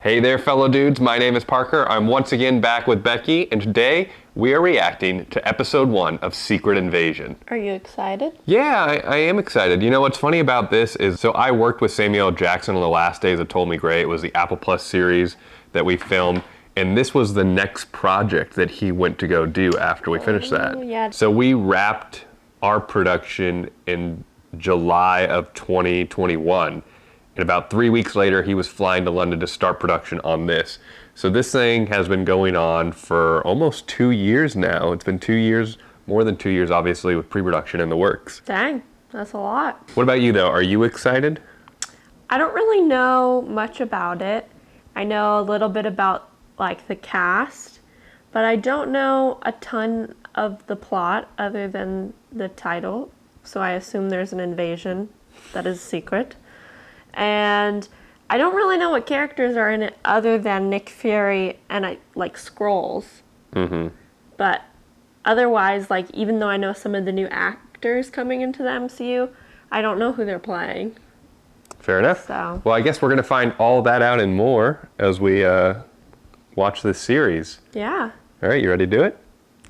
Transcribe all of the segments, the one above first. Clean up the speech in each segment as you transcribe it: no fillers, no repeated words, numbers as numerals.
Hey there, fellow dudes. My name is Parker. I'm once again back with Becky, and today we are reacting to episode 1 of Secret Invasion. Are you excited? Yeah, I am excited. You know, what's funny about this is, so I worked with Samuel L. Jackson on the last days of Told Me Gray. It was the Apple Plus series that we filmed, and this was the next project that he went to go do after we finished that. Yeah. So we wrapped our production in July of 2021. And about 3 weeks later, he was flying to London to start production on this. So this thing has been going on for almost 2 years now. It's been 2 years, more than 2 years, obviously, with pre-production in the works. Dang, that's a lot. What about you, though? Are you excited? I don't really know much about it. I know a little bit about, like, the cast, but I don't know a ton of the plot other than the title. So I assume there's an invasion that is secret. And I don't really know what characters are in it other than Nick Fury and Skrulls. Mm-hmm. But otherwise, like, even though I know some of the new actors coming into the MCU, I don't know who they're playing. Fair enough. So. Well, I guess we're going to find all that out and more as we watch this series. Yeah. All right, you ready to do it?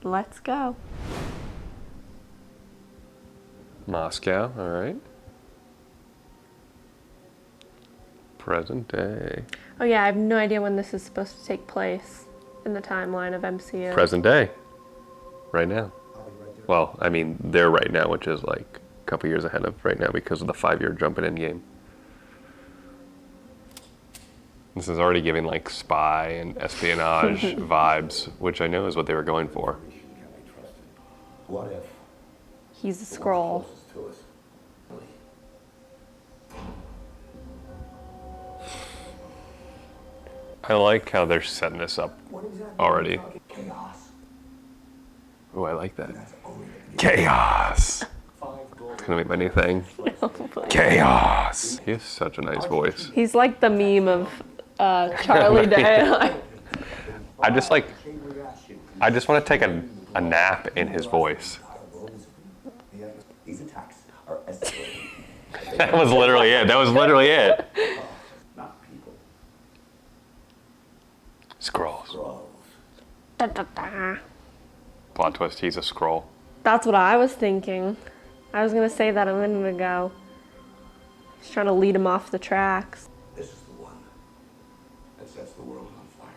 Let's go. Moscow, all right. Present day. Oh yeah, I have no idea when this is supposed to take place in the timeline of MCU. Present day. Right now. Well, I mean, they're right now, which is like a couple years ahead of right now because of the 5-year jump in Endgame. This is already giving like spy and espionage vibes, which I know is what they were going for. What if He's a Skrull. I like how they're setting this up already. Chaos. Oh, I like that. Chaos. It's gonna be my new thing. Chaos. He has such a nice voice. He's like the meme of Charlie Day. I just want to take a nap in his voice. These attacks are escalating. That was literally it. Not people. Skrulls. Skrulls. Plot twist, he's a Skrull. That's what I was thinking. I was gonna say that a minute ago. He's trying to lead him off the tracks. This is the one that sets the world on fire.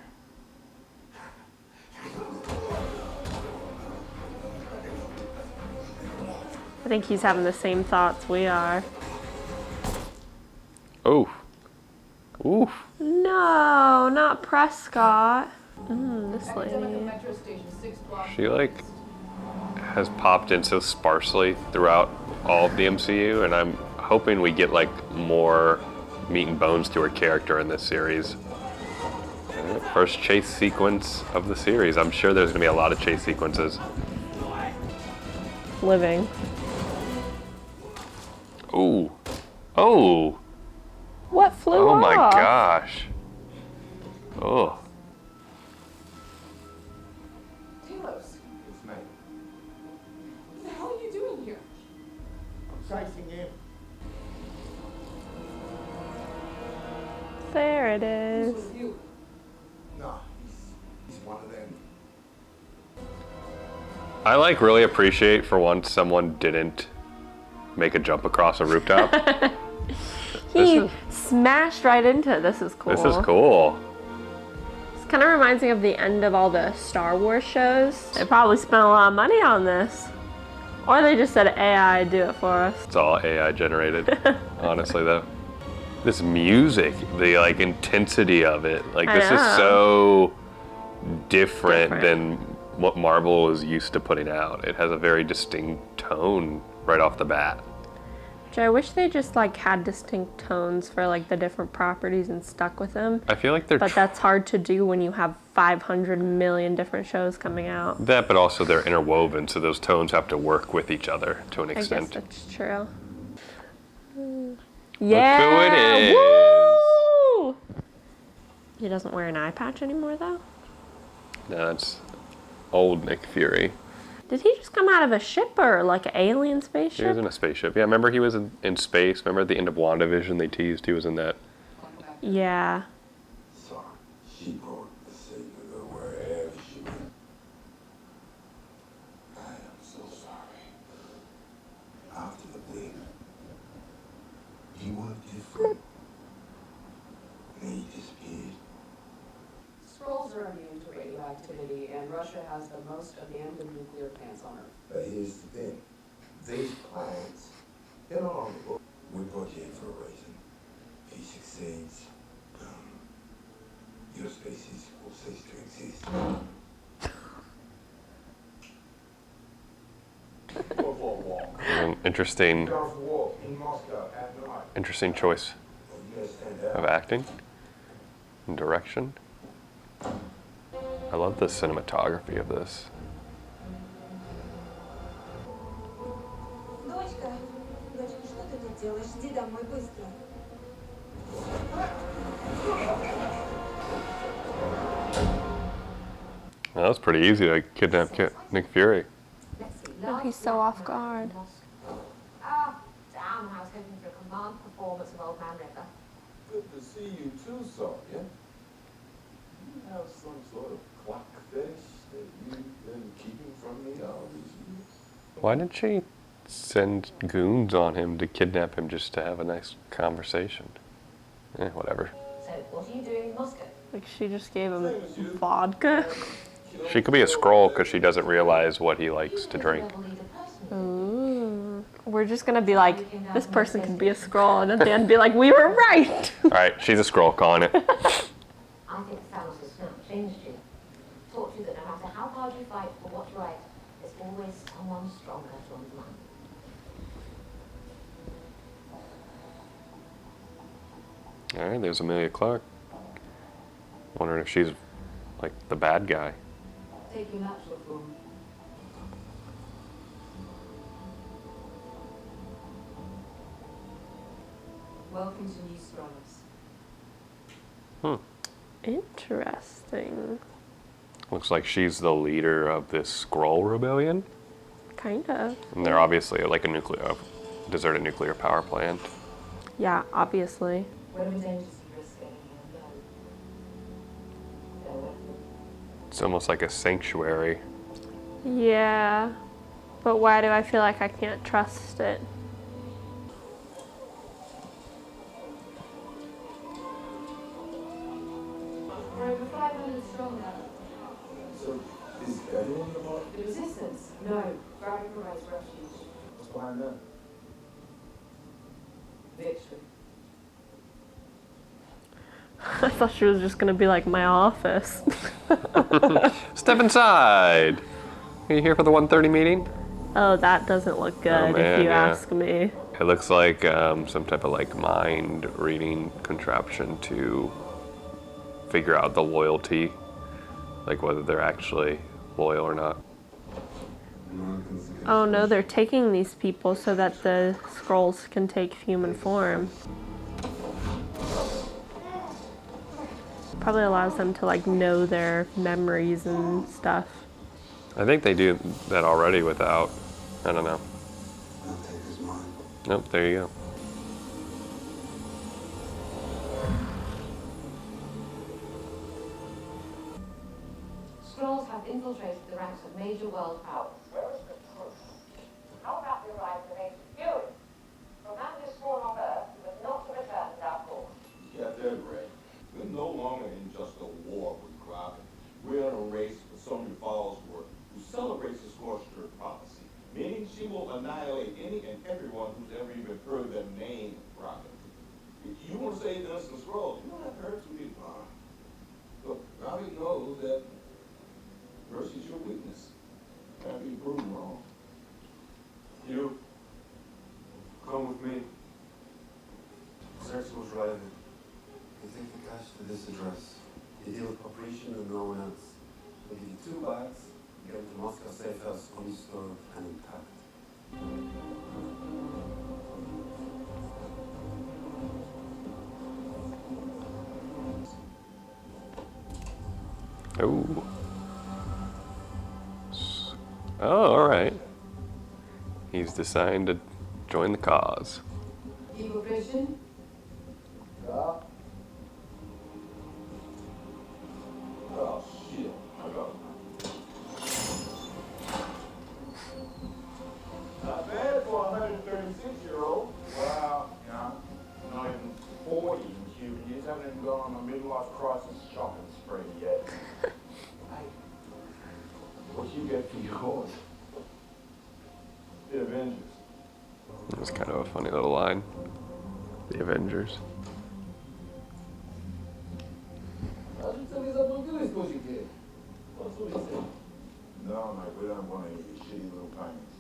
I think he's having the same thoughts we are. Oof. Oof. No, not Prescott. This lady. She like has popped in so sparsely throughout all of the MCU, and I'm hoping we get like more meat and bones to her character in this series. First chase sequence of the series. I'm sure there's gonna be a lot of chase sequences. Living. Ooh. Oh. What flew Oh off? my gosh. Oh. Talos, It's me. what the hell are you doing here? Sizing in. There it is. With you. No, he's one of them. I like really appreciate for once someone didn't make a jump across a rooftop. He smashed right into it. This is cool. This is cool. This kind of reminds me of the end of all the Star Wars shows. They probably spent a lot of money on this. Or they just said AI do it for us. It's all AI generated, honestly though. This music, the like intensity of it, like I this is know. so different Different. than what Marvel is used to putting out. It has a very distinct tone right off the bat. Which I wish they just like had distinct tones for like the different properties and stuck with them. I feel like they're But that's hard to do when you have 500 million different shows coming out. that, but also they're interwoven, so those tones have to work with each other to an I guess extent. that's true. Look Yeah. who it is. Woo! He doesn't wear an eye patch anymore though. No, that's old Nick Fury. Did he just come out of a ship or like an alien He spaceship? was in a spaceship. Yeah, remember he was in space. Remember at the end of WandaVision they teased he was in that. Yeah. Sorry. She brought the signal wherever she went. I am so sorry. After the blip, you were different. And then you disappeared. Skrulls are immune to radioactivity, and Russia has the most abandoned nuclear plants on Earth. But here's the thing. These plans, they're not on the book. We brought you in for a reason. If he succeeds, your species will cease to exist. Go for a walk. An interesting, Go for a walk in Moscow at night. interesting choice Well, you gotta stand of out. acting and direction. I love the cinematography of this. Дочка, дочка, что ты тут делаешь? Иди домой быстро. Well, that was pretty easy to kidnap Nick Fury. Oh, he's so off guard. Ah, damn, I was hoping for a command performance of Old Man River. Good to see you too, Sonia. You have some sort of clock fetish that you've been keeping from me all these years. Why did she send goons on him to kidnap him just to have a nice conversation? Whatever. So, what are you doing in Moscow? Like she just gave him vodka. She could be a Skrull because she doesn't realize what he likes to drink. Ooh. We're just gonna be like, this person could be a Skrull, and at the end be like, we were right. All right, she's a Skrull, calling it. I think Thanos has now changed you. Taught you that no matter how hard you fight for what's right, there's always someone stronger to undermine. All right, there's Amelia Clark. Wondering if she's like the bad guy. Take your natural form. Welcome to New Skrulls. Interesting. Looks like she's the leader of this Skrull rebellion. Kind of. And they're obviously like a deserted nuclear power plant. Yeah, obviously. Whatever dangers you risk getting unknown. It's almost like a sanctuary. Yeah. But why do I feel like I can't trust it? We're over 500 strong now. So, is everyone in the party? The resistance? No. Gravity provides refuge. What's behind that? Victory. I thought she was just gonna be like my office. Step inside. Are you here for the 1:30 meeting? Oh, that doesn't look good man, if you yeah. ask me. It looks like some type of like mind reading contraption to figure out the loyalty, like whether they're actually loyal or not. Oh no, they're taking these people so that the Skrulls can take human form. Probably allows them to like know their memories and stuff. I think they do that already without, I don't know. I'll take his mind. Nope, there you go. Skrulls have infiltrated the ranks of major world powers. Where is the truth? How about the arrival of Agent Fury? From man is born on Earth, who was not to return without cause. You got that right. We're no longer in just a war with Kraken. We're in a race with Sonya Fallsworth, who celebrates the scorched earth prophecy, meaning she will annihilate any and everyone who's ever even heard the name Kraken. If you want to say innocent Skrull, you don't have to hurt too deep. Look, Robbie knows that mercy's your weakness. Can't be proven wrong. You, come with me. Search was right. You take the cash to this address. You deal with operation and no one else. We'll give you 2 bags, get them to Moscow safe house, undisturbed and intact. Oh. Oh, all right. He's deciding to join the cause. Equation? Yeah. Cross's shopping spree yet. Hey, what you get for yours? The Avengers. It's kind of a funny little line. The Avengers. No, mate, we don't want any of your shitty little payments.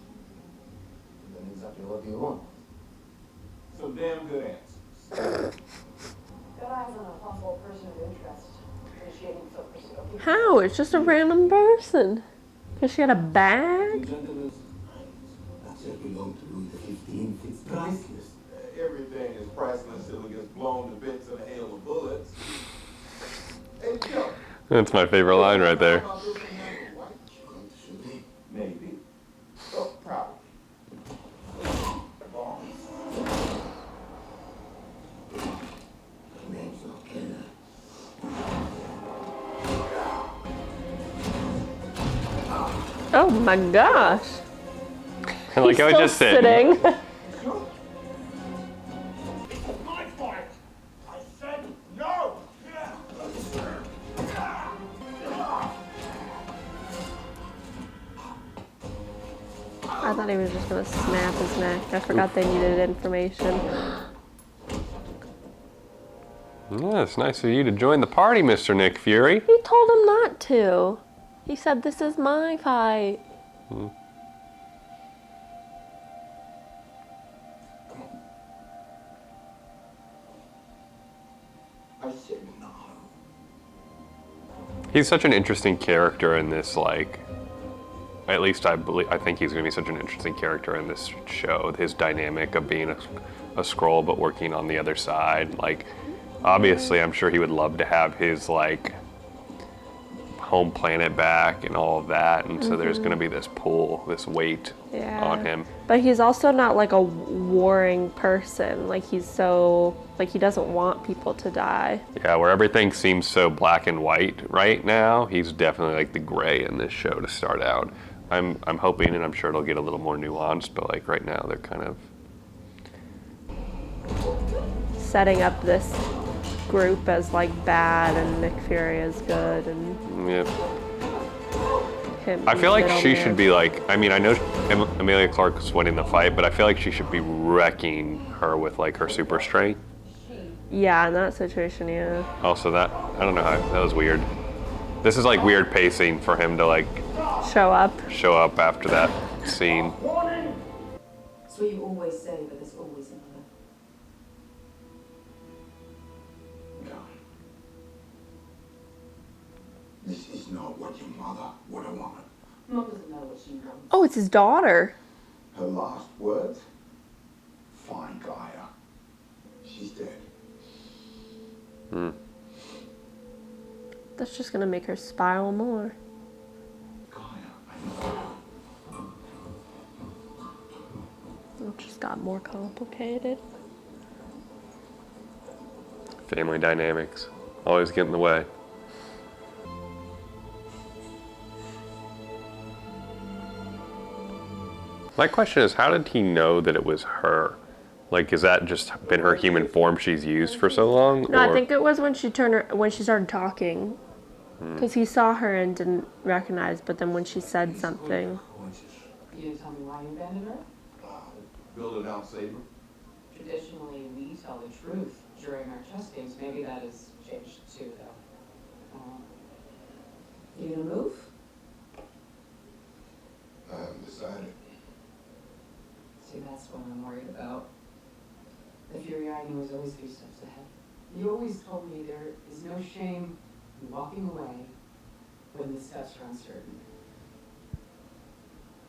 Then exactly what do you want? Some damn good answers. Got eyes on a possible person of interest. Initiating focus. Okay. How? It's just a random person. Cause she had a bag? That's it belong to Louis XV. It's priceless. Everything is priceless till it gets blown to bits in a hail of bullets. Hey, Joe. That's my favorite line right there. Maybe. Oh, probably. Oh my gosh. Like I was Still just saying. sitting. My fight. I said no. I thought he was just gonna snap his neck. I forgot they needed information. Yeah, it's nice of you to join the party, Mr. Nick Fury. He told him not to. He said, "This is my fight." I said no. He's such an interesting character in this, like, at least I think he's going to be such an interesting character in this show. His dynamic of being a Skrull but working on the other side. Like, obviously, I'm sure he would love to have his, like, home planet back and all of that. And so there's going to be this pull, this weight on him. But he's also not like a warring person. Like he's so, like he doesn't want people to die. Yeah, where everything seems so black and white right now, he's definitely like the gray in this show to start out. I'm hoping, and I'm sure it'll get a little more nuanced, but like right now they're kind of Setting up this group as like bad and Nick Fury as good and yeah. him. I feel like she middleman. should be like, I mean, I know Emilia Clarke's winning the fight, but I feel like she should be wrecking her with like her super strength. Yeah, in that situation, yeah. Also that, I don't know, that was weird. This is like weird pacing for him to like Show up. show up after that scene. That's what you always say, but there's always another. God. This is not what your mother would have wanted. Mom doesn't know what she wants. Oh, it's his daughter. Her last words? Fine, Gaia. She's dead. That's just gonna make her spiral more. Gaia, It just got more complicated. Family dynamics always get in the way. My question is, how did he know that it was her? Like, has that just been her human form she's used for so long? No, I or- think it was when she started talking. Because he saw her and didn't recognize, but then when she said something. You didn't tell me why you abandoned her? Build it out, Saber. Traditionally, we tell the truth during our chess games. Maybe that has changed too, though. You gonna move? I haven't decided. See, that's what I'm worried about. The Fury I knew was always 3 steps ahead. You always told me there is no shame in walking away when the steps are uncertain.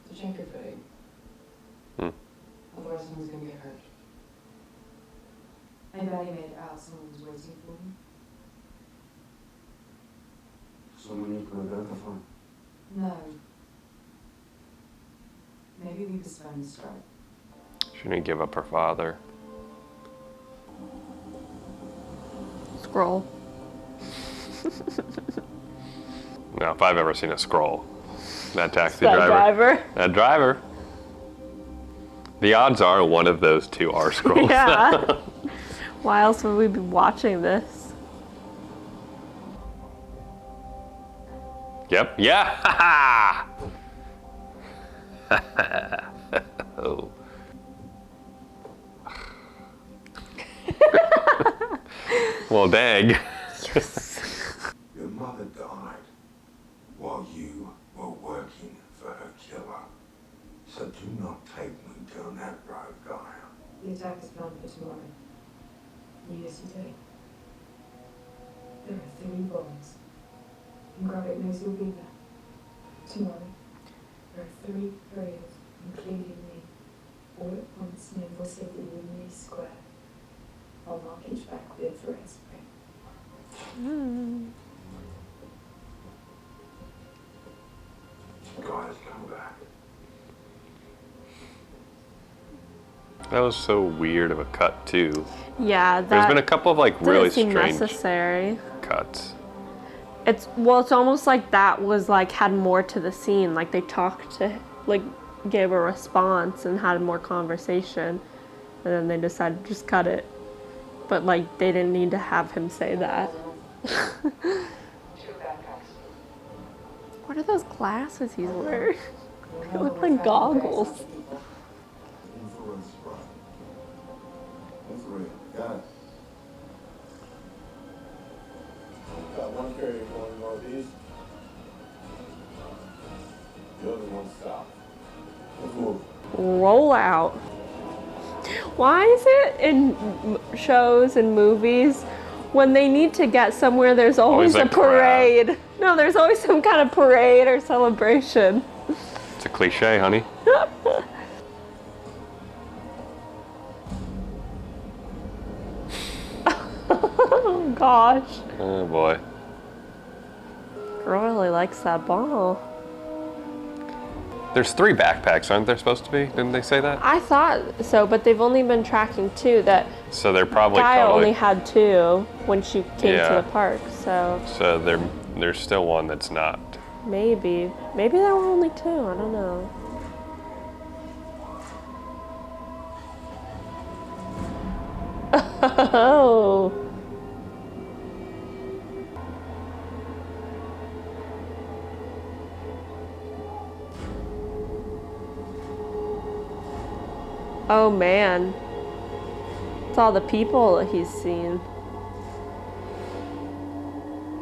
So check your footing. Otherwise someone's gonna get hurt. Anybody made it out someone was waiting for me? Someone you could identify. No. Maybe leave this phone and start. She didn't give up her father. Scroll. Now, if I've ever seen a Skrull, that taxi That driver. driver. That driver. The odds are one of those two are Skrulls. Yeah. Why else would we be watching this? Yep. Yeah. Oh. Well, dang. Your mother died while you were working for her killer. So do not take me down that road, Gaia. The attack is planned for tomorrow. Yes, you do. There are 3 bombs. And Gravik knows you'll be there. Tomorrow, there are 3 prayers, including me, all at once near the city in Lee Square. I'll mark each back with a thread spray. Gaia's come back. That was so weird of a cut too. Yeah, There's that been a couple of like didn't really seem strange necessary. cuts. It's almost like that was like had more to the scene. Like they talked to, like, gave a response and had more conversation, and then they decided to just cut it. But like they didn't need to have him say that. 2 backpacks. What are those glasses he's wearing? They look like goggles. Influence, right? That's real. Got it. Got one carrier going northeast. The other one south. Let's move. Roll out. Why is it in shows and movies when they need to get somewhere there's always Always a a crowd. parade? No, there's always some kind of parade or celebration. It's a cliche, honey. Oh gosh. Oh boy. Girl really likes that ball. There's 3 backpacks, aren't there supposed to be? Didn't they say that? I thought so, but they've only been tracking 2. That So they're probably Gaia totally. only had 2 when she came Yeah. to the park, so So there's still one that's not. maybe there were only 2. I don't know. Oh. Oh man. It's all the people that he's seen.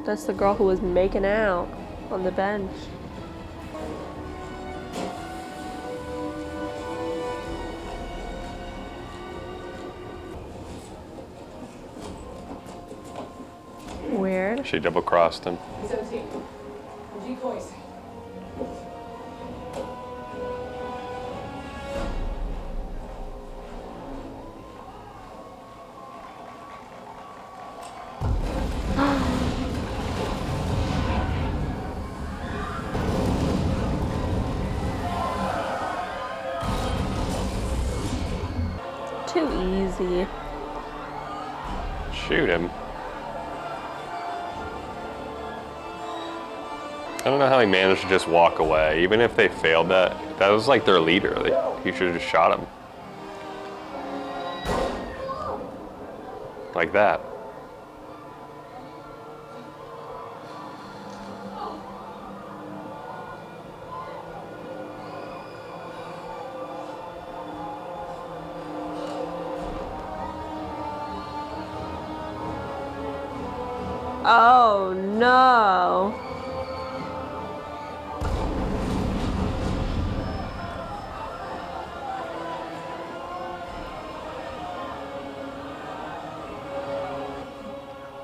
That's the girl who was making out on the bench. Weird. She double crossed him. It's empty. Decoys. Too easy. Shoot him. I don't know how he managed to just walk away. Even if they failed that, that was like their leader. He should have just shot him. Like that. Oh no.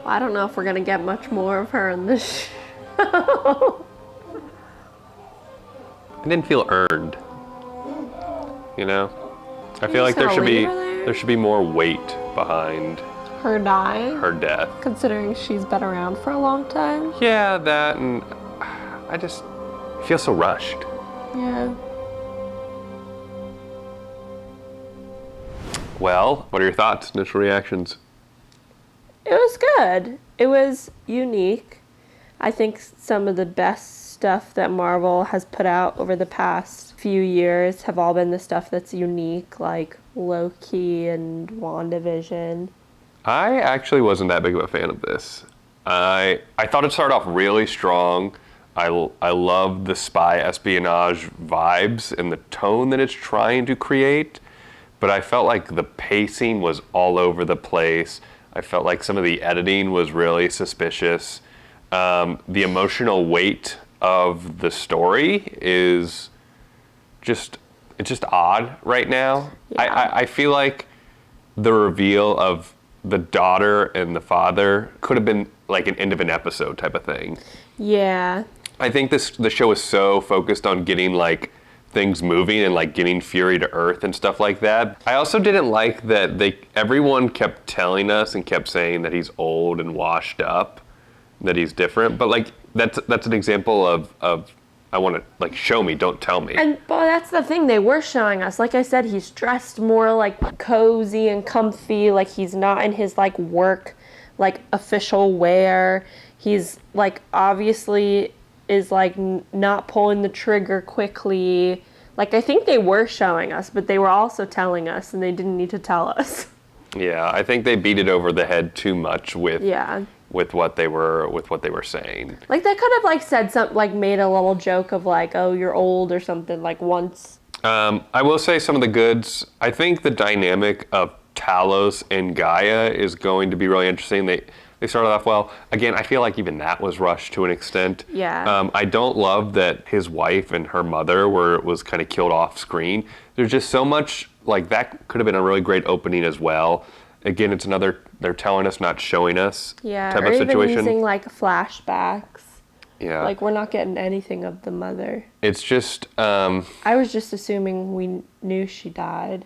I don't know if we're gonna get much more of her in this show. It didn't feel earned. You know? I feel like just there should gonna be leave her there? there should be more weight behind Her dying, her death. considering she's been around for a long time. Yeah, that, and I just feel so rushed. Yeah. Well, what are your thoughts, initial reactions? It was good. It was unique. I think some of the best stuff that Marvel has put out over the past few years have all been the stuff that's unique, like Loki and WandaVision. I actually wasn't that big of a fan of this. I thought it started off really strong. I love the spy espionage vibes and the tone that it's trying to create, but I felt like the pacing was all over the place. I felt like some of the editing was really suspicious. The emotional weight of the story is it's just odd right now. Yeah. I feel like the reveal of the daughter and the father could have been like an end of an episode type of thing. Yeah. I think the show is so focused on getting like things moving and like getting Fury to Earth and stuff like that. I also didn't like that everyone kept telling us and kept saying that he's old and washed up, that he's different. But like that's an example of I want to like show me, don't tell me. And but that's the thing, they were showing us. Like I said, he's dressed more like cozy and comfy, like he's not in his like work, like official wear. He's like obviously is like not pulling the trigger quickly. Like I think they were showing us, but they were also telling us, and they didn't need to tell us. Yeah, I think they beat it over the head too much with what they were saying. Like they could have like said something, like made a little joke of like, oh, you're old or something, like once. I will say some of the goods. I think the dynamic of Talos and Gaia is going to be really interesting. They started off well. Again, I feel like even that was rushed to an extent. Yeah. I don't love that his wife and her mother was kind of killed off screen. There's just so much, like that could have been a really great opening as well. Again, it's another, they're telling us, not showing us type or of even situation. using like flashbacks. Yeah. Like we're not getting anything of the mother. It's just, I was just assuming we knew she died,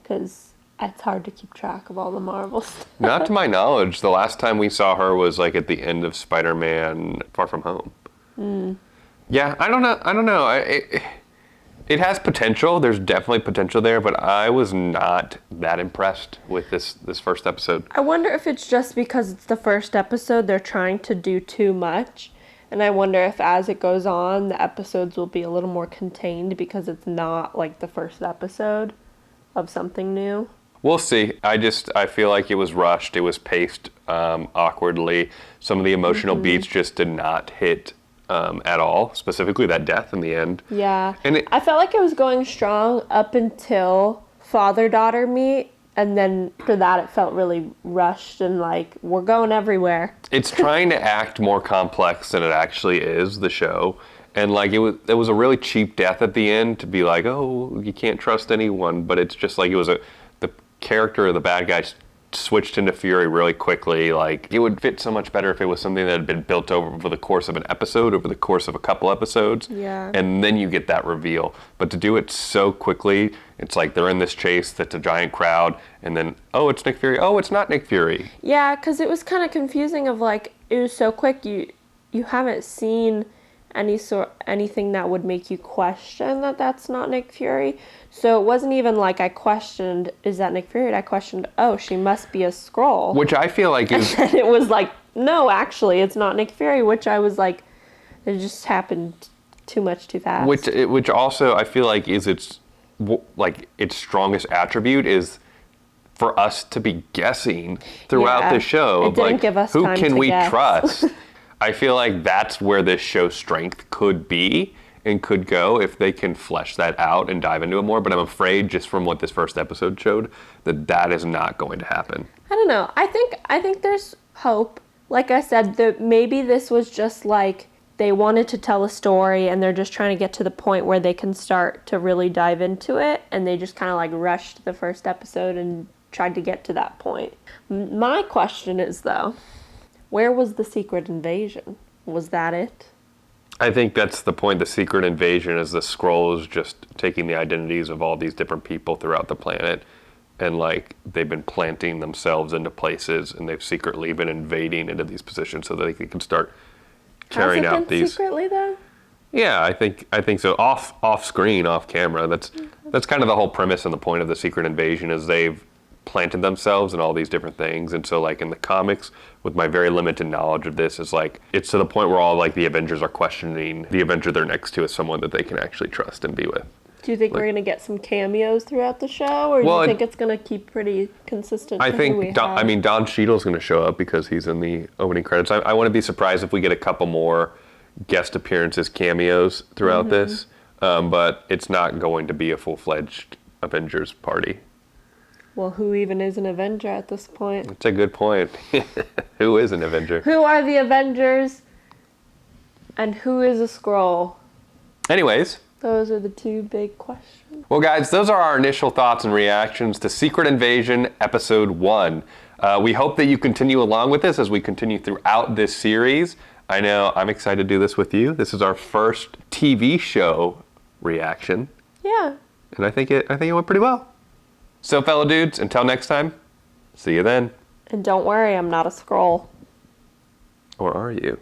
because it's hard to keep track of all the Marvel stuff. not to my knowledge, the last time we saw her was like at the end of Spider-Man Far From Home. Yeah, I don't know. It has potential. There's definitely potential there, but I was not that impressed with this first episode. I wonder if it's just because it's the first episode, they're trying to do too much. And I wonder if as it goes on, the episodes will be a little more contained because it's not like the first episode of something new. We'll see. I feel like it was rushed. It was paced awkwardly. Some of the emotional beats just did not hit at all, specifically that death in the end. Yeah. And I felt like it was going strong up until father-daughter meet, and then after that it felt really rushed and like, we're going everywhere. It's trying to act more complex than it actually is, the show. And like it was a really cheap death at the end to be like, oh, you can't trust anyone. But it's just like the character of the bad guy switched into Fury really quickly. Like it would fit so much better if it was something that had been built over the course of an episode, over the course of a couple episodes. Yeah. And then you get that reveal. But to do it so quickly, it's like they're in this chase that's a giant crowd, and then, oh, it's Nick Fury. Oh, it's not Nick Fury. Yeah, because it was kind of confusing of like, it was so quick, you haven't seen anything that would make you question that that's not Nick Fury. So it wasn't even like I questioned, is that Nick Fury? I questioned, oh, she must be a Skrull. Which I feel like is... And it was like, no, actually, it's not Nick Fury, which I was like, it just happened too much too fast. Which also I feel like is its strongest attribute is for us to be guessing throughout the show. It didn't give us who time can to we guess. trust? I feel like that's where this show's strength could be and could go if they can flesh that out and dive into it more. But I'm afraid, just from what this first episode showed, that is not going to happen. I don't know. I think there's hope. Like I said, maybe this was just like they wanted to tell a story and they're just trying to get to the point where they can start to really dive into it, and they just kind of like rushed the first episode and tried to get to that point. My question is, though, where was the secret invasion? Was that it? I think that's the point. The secret invasion is the Skrulls just taking the identities of all these different people throughout the planet, and like they've been planting themselves into places, and they've secretly been invading into these positions so that they can start carrying Has it out been these. secretly though? Yeah, I think so. Off screen, off camera. That's kind of the whole premise and the point of the secret invasion is they've planted themselves in all these different things. And so like in the comics, with my very limited knowledge of this, is like it's to the point where all like the Avengers are questioning the Avenger they're next to as someone that they can actually trust and be with. Do you think we're gonna get some cameos throughout the show, or do you think it's gonna keep pretty consistent? I think Don Cheadle's going to show up because he's in the opening credits. I wouldn't be surprised if we get a couple more guest appearances, cameos throughout this, but it's not going to be a full-fledged Avengers party. Well, who even is an Avenger at this point? That's a good point. Who is an Avenger? Who are the Avengers? And who is a Skrull? Anyways, Those are the two big questions. well, guys, those are our initial thoughts and reactions to Secret Invasion Episode 1. We hope that you continue along with us as we continue throughout this series. I know I'm excited to do this with you. This is our first TV show reaction, Yeah. and I think it went pretty well. So, fellow dudes, until next time, see you then. And don't worry, I'm not a Skrull. Or are you?